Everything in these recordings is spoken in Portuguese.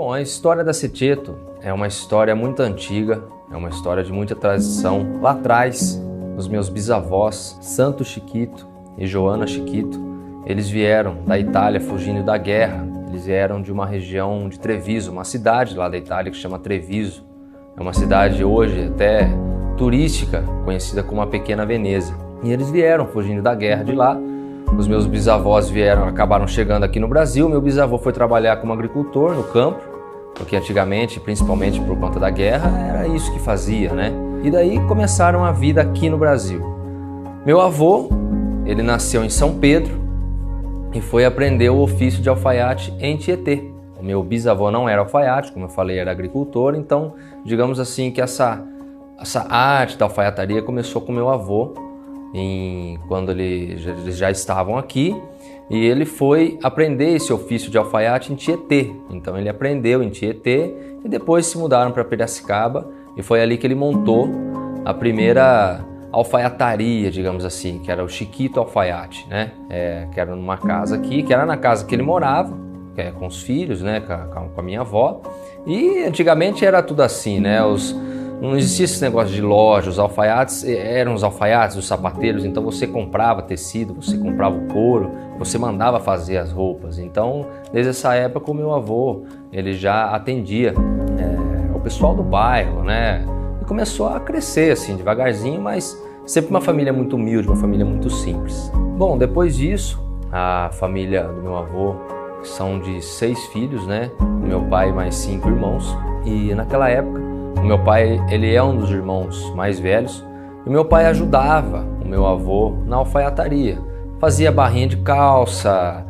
Bom, a história da Seteto é uma história muito antiga, é uma história de muita tradição. Lá atrás, os meus bisavós, Santo Chiquito e Joana Chiquito, eles vieram da Itália fugindo da guerra. Eles vieram de uma região de Treviso, uma cidade lá da Itália que se chama Treviso. É uma cidade hoje até turística, conhecida como a Pequena Veneza. E eles vieram fugindo da guerra de lá. Os meus bisavós acabaram chegando aqui no Brasil. Meu bisavô foi trabalhar como agricultor no campo, porque antigamente, principalmente por conta da guerra, era isso que fazia, né? E daí começaram a vida aqui no Brasil. Meu avô, ele nasceu em São Pedro e foi aprender o ofício de alfaiate em Tietê. O meu bisavô não era alfaiate, como eu falei, era agricultor, então digamos assim que essa arte da alfaiataria começou com meu avô, quando eles já estavam aqui, e ele foi aprender esse ofício de alfaiate em Tietê. Então ele aprendeu em Tietê e depois se mudaram para Piracicaba e foi ali que ele montou a primeira alfaiataria, digamos assim, que era o Chiquito Alfaiate, né? Que era numa casa aqui, que era na casa que ele morava, com os filhos, né? Com a minha avó. E antigamente era tudo assim, né? Não existia esse negócio de loja, os alfaiates eram os alfaiates, os sapateiros, então você comprava tecido, você comprava o couro, você mandava fazer as roupas. Então, desde essa época, o meu avô, ele já atendia o pessoal do bairro, né? E começou a crescer assim, devagarzinho, mas sempre uma família muito humilde, uma família muito simples. Bom, depois disso, a família do meu avô são de 6 filhos, né? O meu pai mais 5 irmãos. E naquela época, o meu pai, ele é um dos irmãos mais velhos, e o meu pai ajudava o meu avô na alfaiataria. Fazia barrinha de calça,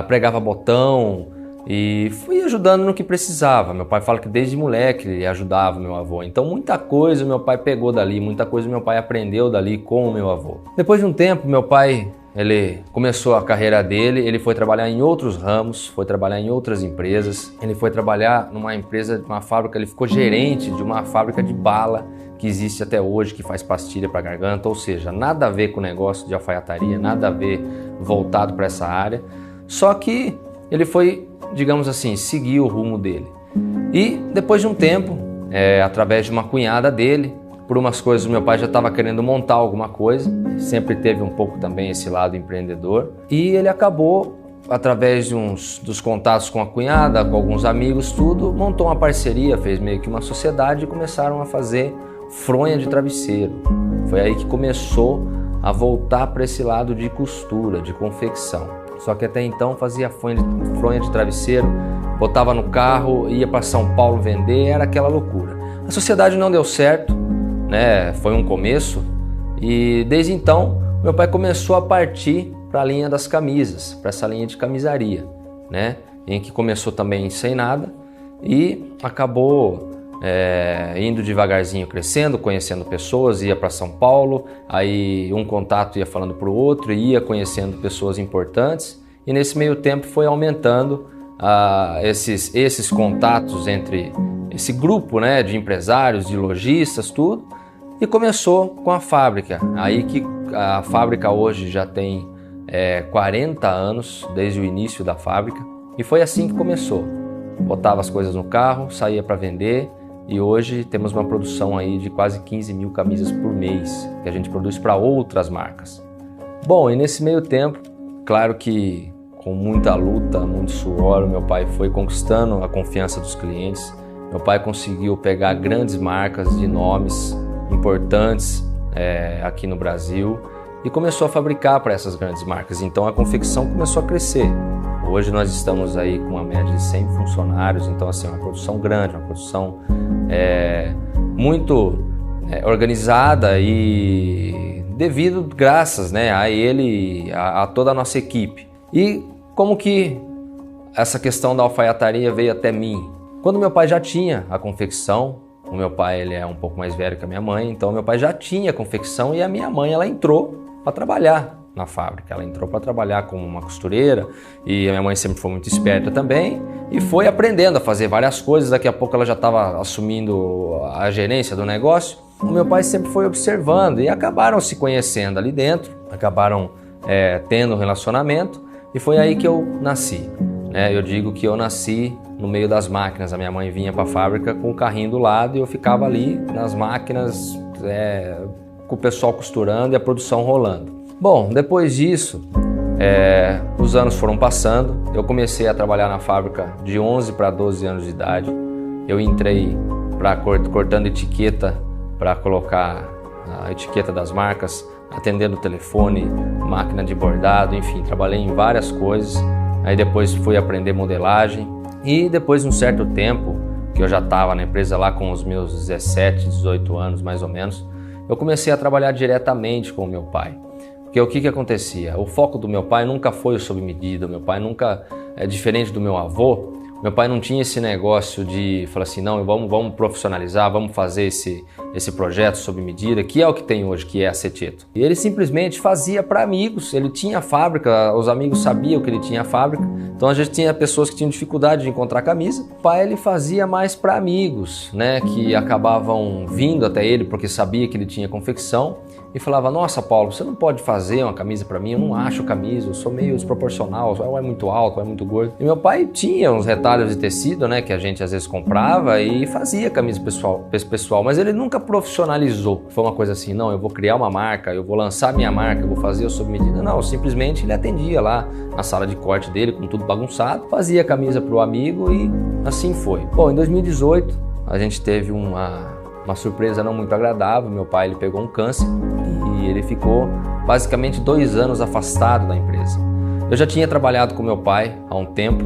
pregava botão e fui ajudando no que precisava. Meu pai fala que desde moleque ele ajudava o meu avô. Então muita coisa meu pai pegou dali, muita coisa meu pai aprendeu dali com o meu avô. Depois de um tempo, meu pai, ele começou a carreira dele, ele foi trabalhar em outros ramos, foi trabalhar em outras empresas. Ele foi trabalhar numa empresa, numa fábrica, ele ficou gerente de uma fábrica de bala que existe até hoje, que faz pastilha para garganta, ou seja, nada a ver com o negócio de alfaiataria, nada a ver voltado para essa área. Só que ele foi, digamos assim, seguir o rumo dele. E depois de um tempo, através de uma cunhada dele, por umas coisas o meu pai já estava querendo montar alguma coisa, sempre teve um pouco também esse lado empreendedor, e ele acabou, através dos contatos com a cunhada, com alguns amigos, tudo, montou uma parceria, fez meio que uma sociedade e começaram a fazer fronha de travesseiro. Foi aí que começou a voltar para esse lado de costura, de confecção. Só que até então fazia fronha de travesseiro, botava no carro, ia para São Paulo vender, era aquela loucura. A sociedade não deu certo, né? Foi um começo, e desde então meu pai começou a partir para a linha das camisas, para essa linha de camisaria, né? Em que começou também sem nada e acabou indo devagarzinho crescendo, conhecendo pessoas, ia para São Paulo, aí um contato ia falando para o outro, ia conhecendo pessoas importantes, e nesse meio tempo foi aumentando esses contatos entre esse grupo, né, de empresários, de lojistas, tudo, e começou com a fábrica. Aí que a fábrica hoje já tem 40 anos, desde o início da fábrica, e foi assim que começou. Botava as coisas no carro, saía para vender, e hoje temos uma produção aí de quase 15 mil camisas por mês, que a gente produz para outras marcas. Bom, e nesse meio tempo, claro que com muita luta, muito suor, meu pai foi conquistando a confiança dos clientes. Meu pai conseguiu pegar grandes marcas de nomes importantes aqui no Brasil e começou a fabricar para essas grandes marcas. Então a confecção começou a crescer. Hoje nós estamos aí com uma média de 100 funcionários, então assim, uma produção grande, uma produção muito organizada e graças, né, a ele, a toda a nossa equipe. E como que essa questão da alfaiataria veio até mim? Quando meu pai já tinha a confecção, o meu pai ele é um pouco mais velho que a minha mãe, então meu pai já tinha a confecção e a minha mãe ela entrou para trabalhar na fábrica. Ela entrou para trabalhar como uma costureira e a minha mãe sempre foi muito esperta também e foi aprendendo a fazer várias coisas. Daqui a pouco ela já estava assumindo a gerência do negócio. O meu pai sempre foi observando e acabaram se conhecendo ali dentro, acabaram tendo um relacionamento e foi aí que eu nasci. né? Eu digo que eu nasci no meio das máquinas. A minha mãe vinha para a fábrica com o carrinho do lado e eu ficava ali nas máquinas, com o pessoal costurando e a produção rolando. Bom, depois disso, os anos foram passando. Eu comecei a trabalhar na fábrica de 11 para 12 anos de idade. Eu entrei cortando etiqueta para colocar a etiqueta das marcas, atendendo o telefone, máquina de bordado, enfim, trabalhei em várias coisas. Aí depois fui aprender modelagem e depois de um certo tempo, que eu já estava na empresa lá com os meus 17, 18 anos mais ou menos, eu comecei a trabalhar diretamente com o meu pai. Porque o que acontecia? O foco do meu pai nunca foi o sob medida, o meu pai nunca, diferente do meu avô, meu pai não tinha esse negócio de falar assim, não, vamos profissionalizar, vamos fazer esse projeto sob medida, que é o que tem hoje, que é a Ceteto. E ele simplesmente fazia para amigos, ele tinha fábrica, os amigos sabiam que ele tinha fábrica, então a gente tinha pessoas que tinham dificuldade de encontrar camisa. O pai ele fazia mais para amigos, né, que acabavam vindo até ele porque sabia que ele tinha confecção e falava, nossa Paulo, você não pode fazer uma camisa para mim, eu não acho camisa, eu sou meio desproporcional, ou é muito alto, ou é muito gordo. E meu pai tinha uns retalhos de tecido, né, que a gente às vezes comprava e fazia camisa pessoal, mas ele nunca profissionalizou. Foi uma coisa assim, não, eu vou criar uma marca, eu vou lançar minha marca, eu vou fazer o sob medida. Não, simplesmente ele atendia lá na sala de corte dele, com tudo bagunçado, fazia camisa pro amigo e assim foi. Bom, em 2018 a gente teve uma surpresa não muito agradável. Meu pai ele pegou um câncer e ele ficou basicamente 2 anos afastado da empresa. Eu já tinha trabalhado com meu pai há um tempo,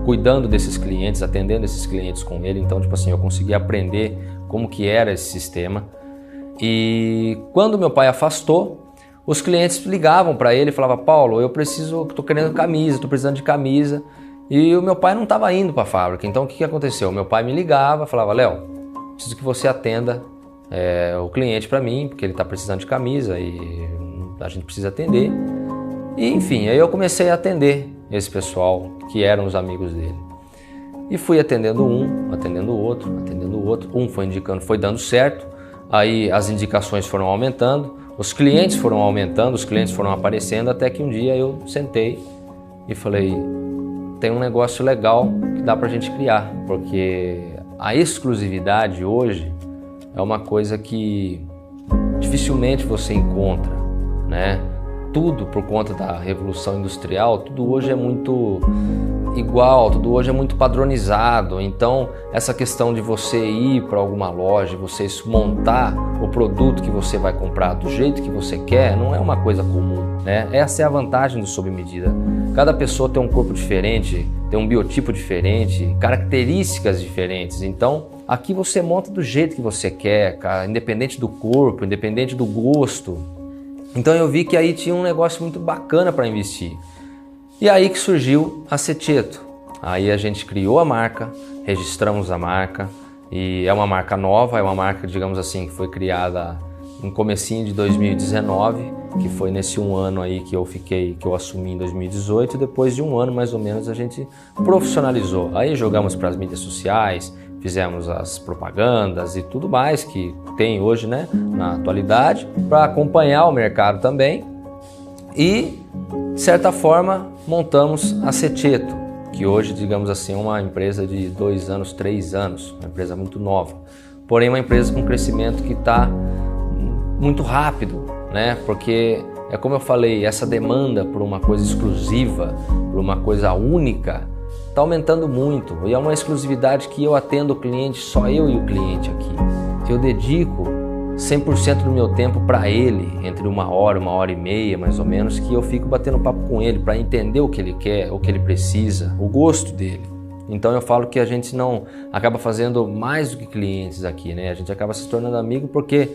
cuidando desses clientes, atendendo esses clientes com ele, então tipo assim, eu consegui aprender como que era esse sistema. E quando meu pai afastou, os clientes ligavam para ele e falavam, Paulo, estou querendo camisa, estou precisando de camisa. E o meu pai não estava indo para a fábrica, então o que aconteceu? Meu pai me ligava, falava, Léo, preciso que você atenda o cliente para mim, porque ele está precisando de camisa e a gente precisa atender. E enfim, aí eu comecei a atender esse pessoal que eram os amigos dele. E fui atendendo um, atendendo o outro, um foi indicando, foi dando certo, aí as indicações foram aumentando, os clientes foram aumentando, os clientes foram aparecendo, até que um dia eu sentei e falei, tem um negócio legal que dá pra gente criar, porque a exclusividade hoje é uma coisa que dificilmente você encontra, né? Tudo por conta da Revolução Industrial, tudo hoje é muito igual, tudo hoje é muito padronizado. Então, essa questão de você ir para alguma loja, você montar o produto que você vai comprar do jeito que você quer, não é uma coisa comum, né? Essa é a vantagem do sob medida. Cada pessoa tem um corpo diferente, tem um biotipo diferente, características diferentes. Então, aqui você monta do jeito que você quer, cara, independente do corpo, independente do gosto. Então eu vi que aí tinha um negócio muito bacana para investir. E aí que surgiu a Ceteto. Aí a gente criou a marca, registramos a marca e é uma marca nova, é uma marca, digamos assim, que foi criada no comecinho de 2019, que foi nesse um ano aí que eu assumi em 2018, e depois de um ano mais ou menos a gente profissionalizou. Aí jogamos para as mídias sociais, fizemos as propagandas e tudo mais que tem hoje, né, na atualidade, para acompanhar o mercado também. E, de certa forma, montamos a Ceteto, que hoje, digamos assim, é uma empresa de 2 anos, 3 anos, uma empresa muito nova. Porém, uma empresa com crescimento que está muito rápido, né? Porque, é como eu falei, essa demanda por uma coisa exclusiva, por uma coisa única, está aumentando muito, e é uma exclusividade que eu atendo o cliente, só eu e o cliente aqui. Eu dedico 100% do meu tempo para ele, entre 1 hora, 1h30 mais ou menos, que eu fico batendo papo com ele para entender o que ele quer, o que ele precisa, o gosto dele. Então eu falo que a gente não acaba fazendo mais do que clientes aqui, né? A gente acaba se tornando amigo porque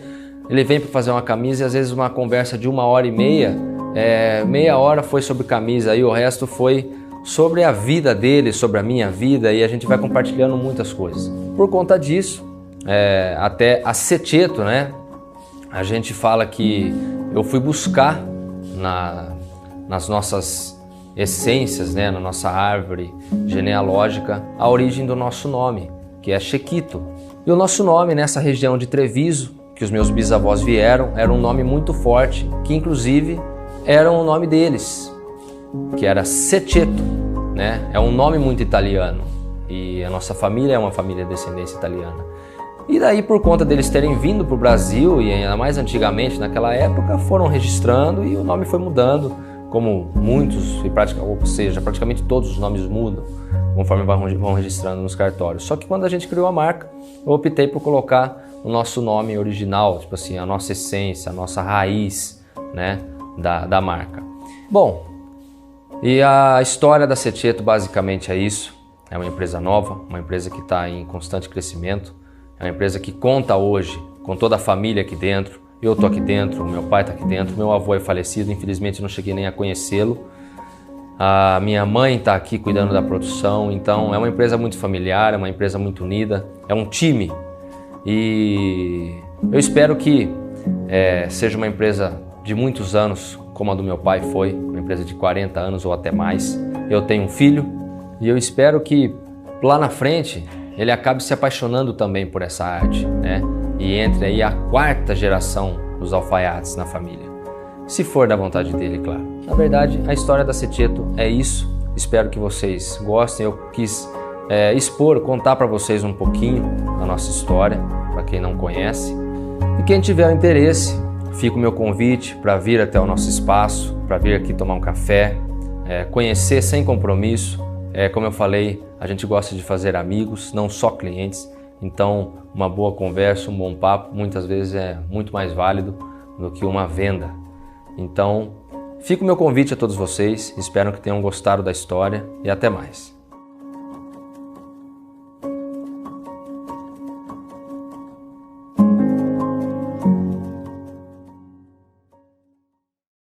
ele vem para fazer uma camisa e às vezes uma conversa de 1h30, meia hora foi sobre camisa e o resto foi sobre a vida dele, sobre a minha vida, e a gente vai compartilhando muitas coisas. Por conta disso, até a Ceteto, né? A gente fala que eu fui buscar nas nossas essências, né? Na nossa árvore genealógica, a origem do nosso nome, que é Chiquito. E o nosso nome nessa região de Treviso, que os meus bisavós vieram, era um nome muito forte, que inclusive era o nome deles, que era Ceteto, né? É um nome muito italiano e a nossa família é uma família de descendência italiana. E daí, por conta deles terem vindo para o Brasil, e ainda mais antigamente, naquela época, foram registrando e o nome foi mudando, como muitos, ou seja, praticamente todos os nomes mudam conforme vão registrando nos cartórios. Só que quando a gente criou a marca, eu optei por colocar o nosso nome original, tipo assim, a nossa essência, a nossa raiz, né, da marca. Bom, e a história da Setieto basicamente é isso. É uma empresa nova, uma empresa que está em constante crescimento. É uma empresa que conta hoje com toda a família aqui dentro. Eu estou aqui dentro, o meu pai está aqui dentro, meu avô é falecido, infelizmente não cheguei nem a conhecê-lo. A minha mãe está aqui cuidando da produção, então é uma empresa muito familiar, é uma empresa muito unida, é um time. E eu espero que seja uma empresa de muitos anos, como a do meu pai foi, uma empresa de 40 anos ou até mais. Eu tenho um filho e eu espero que lá na frente ele acabe se apaixonando também por essa arte, né? E entre aí a 4ª geração dos alfaiates na família. Se for da vontade dele, claro. Na verdade, a história da Setieto é isso. Espero que vocês gostem. Eu quis contar para vocês um pouquinho da nossa história, para quem não conhece. E quem tiver interesse, fica o meu convite para vir até o nosso espaço, para vir aqui tomar um café, conhecer sem compromisso. Como eu falei, a gente gosta de fazer amigos, não só clientes. Então, uma boa conversa, um bom papo, muitas vezes é muito mais válido do que uma venda. Então, fica o meu convite a todos vocês. Espero que tenham gostado da história e até mais.